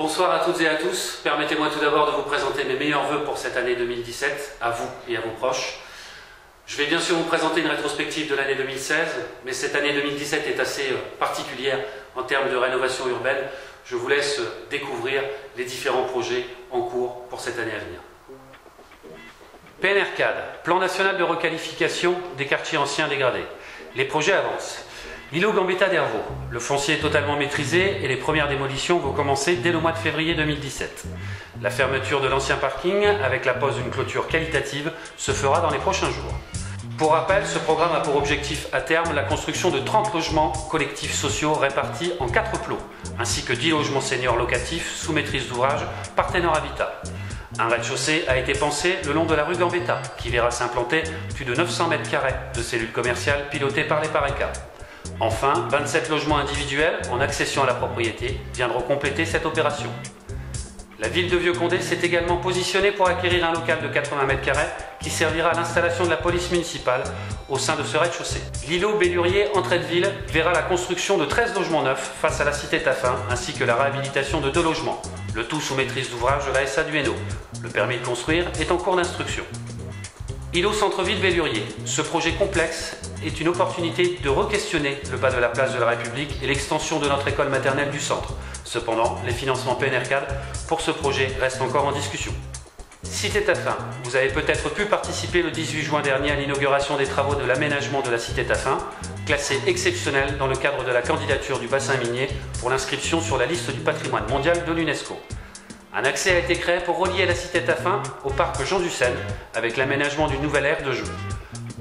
Bonsoir à toutes et à tous. Permettez-moi tout d'abord de vous présenter mes meilleurs vœux pour cette année 2017, à vous et à vos proches. Je vais bien sûr vous présenter une rétrospective de l'année 2016, mais cette année 2017 est assez particulière en termes de rénovation urbaine. Je vous laisse découvrir les différents projets en cours pour cette année à venir. PNRCAD, Plan national de requalification des quartiers anciens dégradés. Les projets avancent. L'îlot Gambetta d'Hervaux, le foncier est totalement maîtrisé et les premières démolitions vont commencer dès le mois de février 2017. La fermeture de l'ancien parking avec la pose d'une clôture qualitative se fera dans les prochains jours. Pour rappel, ce programme a pour objectif à terme la construction de 30 logements collectifs sociaux répartis en 4 plots, ainsi que 10 logements seniors locatifs sous maîtrise d'ouvrage par Ténor Habitat. Un rez-de-chaussée a été pensé le long de la rue Gambetta, qui verra s'implanter plus de 900 m² de cellules commerciales pilotées par les PARECA. Enfin, 27 logements individuels en accession à la propriété viendront compléter cette opération. La ville de Vieux-Condé s'est également positionnée pour acquérir un local de 80 m² qui servira à l'installation de la police municipale au sein de ce rez-de-chaussée. L'îlot Bellurier entrée de ville verra la construction de 13 logements neufs face à la cité Taffin ainsi que la réhabilitation de 2 logements, le tout sous maîtrise d'ouvrage de la SA du Hainaut. Le permis de construire est en cours d'instruction. Îlot Centre-Ville Bellurier. Ce projet complexe est une opportunité de re-questionner le bas de la place de la République et l'extension de notre école maternelle du centre. Cependant, les financements PNRCAD pour ce projet restent encore en discussion. Cité Taffin. Vous avez peut-être pu participer le 18 juin dernier à l'inauguration des travaux de l'aménagement de la cité Taffin, classée exceptionnelle dans le cadre de la candidature du bassin minier pour l'inscription sur la liste du patrimoine mondial de l'UNESCO. Un accès a été créé pour relier la cité Taffin au parc Jean Dussène avec l'aménagement d'une nouvelle aire de jeu.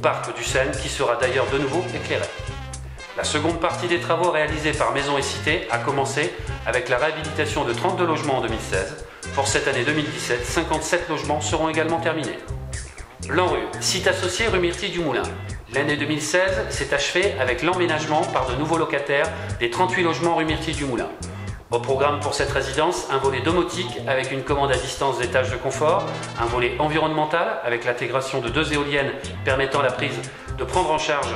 Parc Dussène qui sera d'ailleurs de nouveau éclairé. La seconde partie des travaux réalisés par Maison et Cité a commencé avec la réhabilitation de 32 logements en 2016. Pour cette année 2017, 57 logements seront également terminés. L'Enrue, site associé rue Myrtille du Moulin. L'année 2016 s'est achevée avec l'emménagement par de nouveaux locataires des 38 logements rue Myrtille du Moulin. Au programme pour cette résidence, un volet domotique avec une commande à distance d'étages de confort, un volet environnemental avec l'intégration de 2 éoliennes permettant la prise de prendre en charge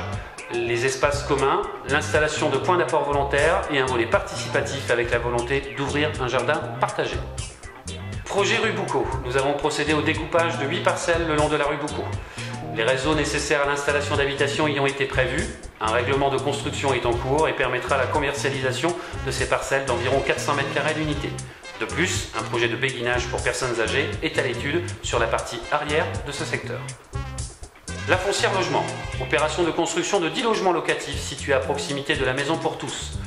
les espaces communs, l'installation de points d'apport volontaires et un volet participatif avec la volonté d'ouvrir un jardin partagé. Projet rue Boucau. Nous avons procédé au découpage de 8 parcelles le long de la rue Boucau. Les réseaux nécessaires à l'installation d'habitations y ont été prévus. Un règlement de construction est en cours et permettra la commercialisation de ces parcelles d'environ 400 m² d'unité. De plus, un projet de béguinage pour personnes âgées est à l'étude sur la partie arrière de ce secteur. La Foncière Logement. Opération de construction de 10 logements locatifs situés à proximité de la Maison pour tous.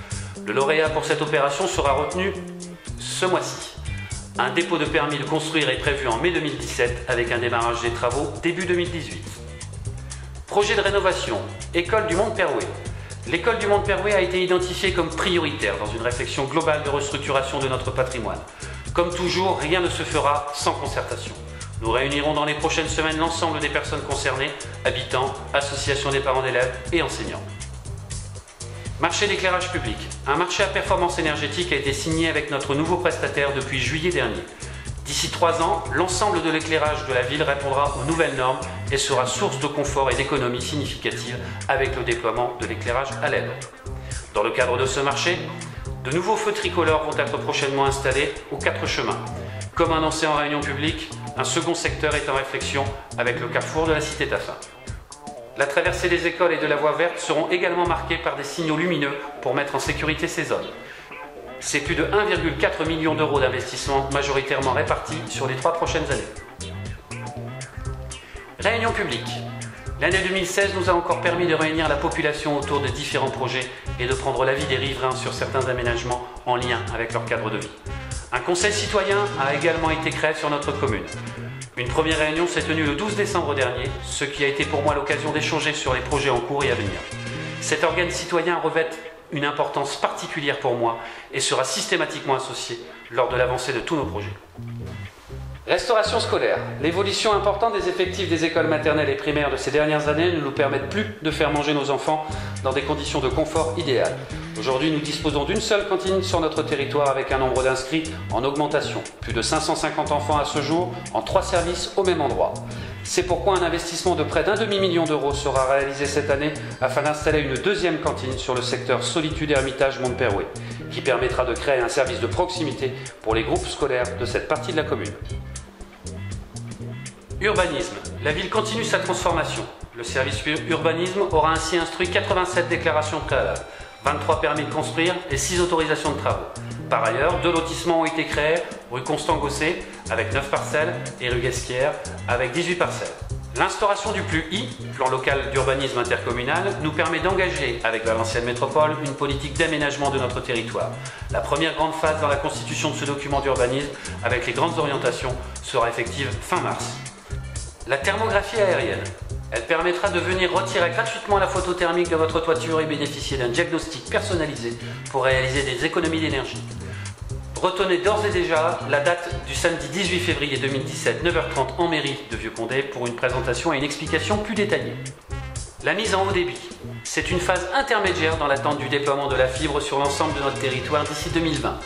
Le lauréat pour cette opération sera retenu ce mois-ci. Un dépôt de permis de construire est prévu en mai 2017 avec un démarrage des travaux début 2018. Projet de rénovation, École du Mont-Perouet. L'école du Mont-Perouet a été identifiée comme prioritaire dans une réflexion globale de restructuration de notre patrimoine. Comme toujours, rien ne se fera sans concertation. Nous réunirons dans les prochaines semaines l'ensemble des personnes concernées, habitants, associations des parents d'élèves et enseignants. Marché d'éclairage public. Un marché à performance énergétique a été signé avec notre nouveau prestataire depuis juillet dernier. D'ici 3 ans, l'ensemble de l'éclairage de la ville répondra aux nouvelles normes et sera source de confort et d'économie significative avec le déploiement de l'éclairage à LED. Dans le cadre de ce marché, de nouveaux feux tricolores vont être prochainement installés aux 4 chemins. Comme annoncé en réunion publique, un second secteur est en réflexion avec le carrefour de la cité Taffin. La traversée des écoles et de la voie verte seront également marquées par des signaux lumineux pour mettre en sécurité ces zones. C'est plus de 1,4 million d'euros d'investissement majoritairement répartis sur les 3 prochaines années. Réunion publique. L'année 2016 nous a encore permis de réunir la population autour de différents projets et de prendre l'avis des riverains sur certains aménagements en lien avec leur cadre de vie. Un conseil citoyen a également été créé sur notre commune. Une première réunion s'est tenue le 12 décembre dernier, ce qui a été pour moi l'occasion d'échanger sur les projets en cours et à venir. Cet organe citoyen revêt une importance particulière pour moi et sera systématiquement associé lors de l'avancée de tous nos projets. Restauration scolaire. L'évolution importante des effectifs des écoles maternelles et primaires de ces dernières années ne nous permettent plus de faire manger nos enfants dans des conditions de confort idéales. Aujourd'hui, nous disposons d'une seule cantine sur notre territoire avec un nombre d'inscrits en augmentation. Plus de 550 enfants à ce jour, en 3 services au même endroit. C'est pourquoi un investissement de près d'1,5 million d'euros sera réalisé cette année afin d'installer une deuxième cantine sur le secteur Solitude Hermitage Mont-Perouet. qui permettra de créer un service de proximité pour les groupes scolaires de cette partie de la commune. Urbanisme. La ville continue sa transformation. Le service urbanisme aura ainsi instruit 87 déclarations préalables, 23 permis de construire et 6 autorisations de travaux. Par ailleurs, 2 lotissements ont été créés, rue Constant-Gosset avec 9 parcelles et rue Guesquière avec 18 parcelles. L'instauration du PLUI, plan local d'urbanisme intercommunal, nous permet d'engager avec Valenciennes Métropole une politique d'aménagement de notre territoire. La première grande phase dans la constitution de ce document d'urbanisme, avec les grandes orientations, sera effective fin mars. La thermographie aérienne. Elle permettra de venir retirer gratuitement la photo thermique de votre toiture et bénéficier d'un diagnostic personnalisé pour réaliser des économies d'énergie. Retenez d'ores et déjà la date du samedi 18 février 2017, 9h30 en mairie de Vieux-Condé pour une présentation et une explication plus détaillée. La mise en haut débit. C'est une phase intermédiaire dans l'attente du déploiement de la fibre sur l'ensemble de notre territoire d'ici 2020.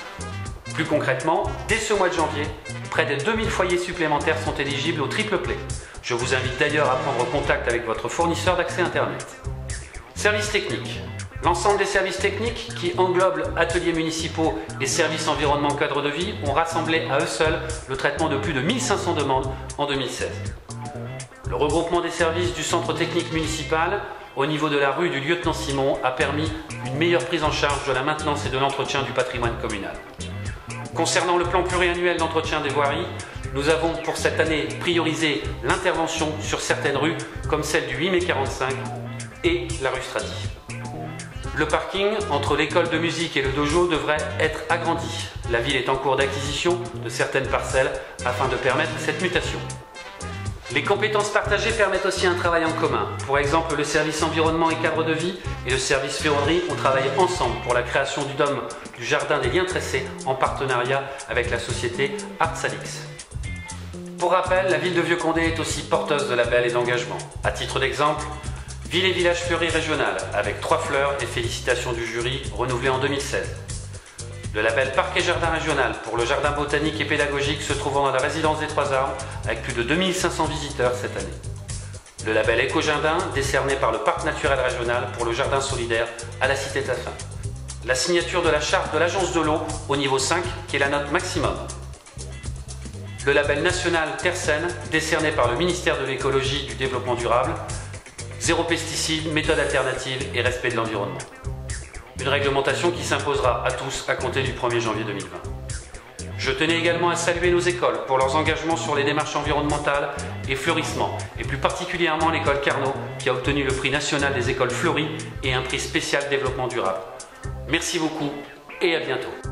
Plus concrètement, dès ce mois de janvier, près de 2000 foyers supplémentaires sont éligibles au triple play. Je vous invite d'ailleurs à prendre contact avec votre fournisseur d'accès Internet. Services techniques. L'ensemble des services techniques, qui englobent ateliers municipaux et services environnement cadre de vie, ont rassemblé à eux seuls le traitement de plus de 1500 demandes en 2016. Le regroupement des services du centre technique municipal au niveau de la rue du lieutenant-Simon a permis une meilleure prise en charge de la maintenance et de l'entretien du patrimoine communal. Concernant le plan pluriannuel d'entretien des voiries, nous avons pour cette année priorisé l'intervention sur certaines rues comme celle du 8 mai 45 et la rue Strati. Le parking entre l'école de musique et le dojo devrait être agrandi. La ville est en cours d'acquisition de certaines parcelles afin de permettre cette mutation. Les compétences partagées permettent aussi un travail en commun. Pour exemple, le service environnement et cadre de vie et le service ferronnerie ont travaillé ensemble pour la création du dôme du jardin des liens tressés en partenariat avec la société Artsalix. Pour rappel, la ville de Vieux-Condé est aussi porteuse de labels et d'engagement. À titre d'exemple, Ville et village fleuri régional avec 3 fleurs et félicitations du jury renouvelé en 2016. Le label Parc et Jardin régional pour le jardin botanique et pédagogique se trouvant dans la résidence des Trois Arbres avec plus de 2500 visiteurs cette année. Le label Éco-Jardin décerné par le Parc naturel régional pour le jardin solidaire à la Cité Taffin. La signature de la charte de l'Agence de l'eau au niveau 5 qui est la note maximum. Le label national Terre Saine décerné par le ministère de l'écologie et du développement durable. Zéro pesticide, méthode alternative et respect de l'environnement. Une réglementation qui s'imposera à tous à compter du 1er janvier 2020. Je tenais également à saluer nos écoles pour leurs engagements sur les démarches environnementales et fleurissement, et plus particulièrement l'école Carnot qui a obtenu le prix national des écoles fleuries et un prix spécial développement durable. Merci beaucoup et à bientôt.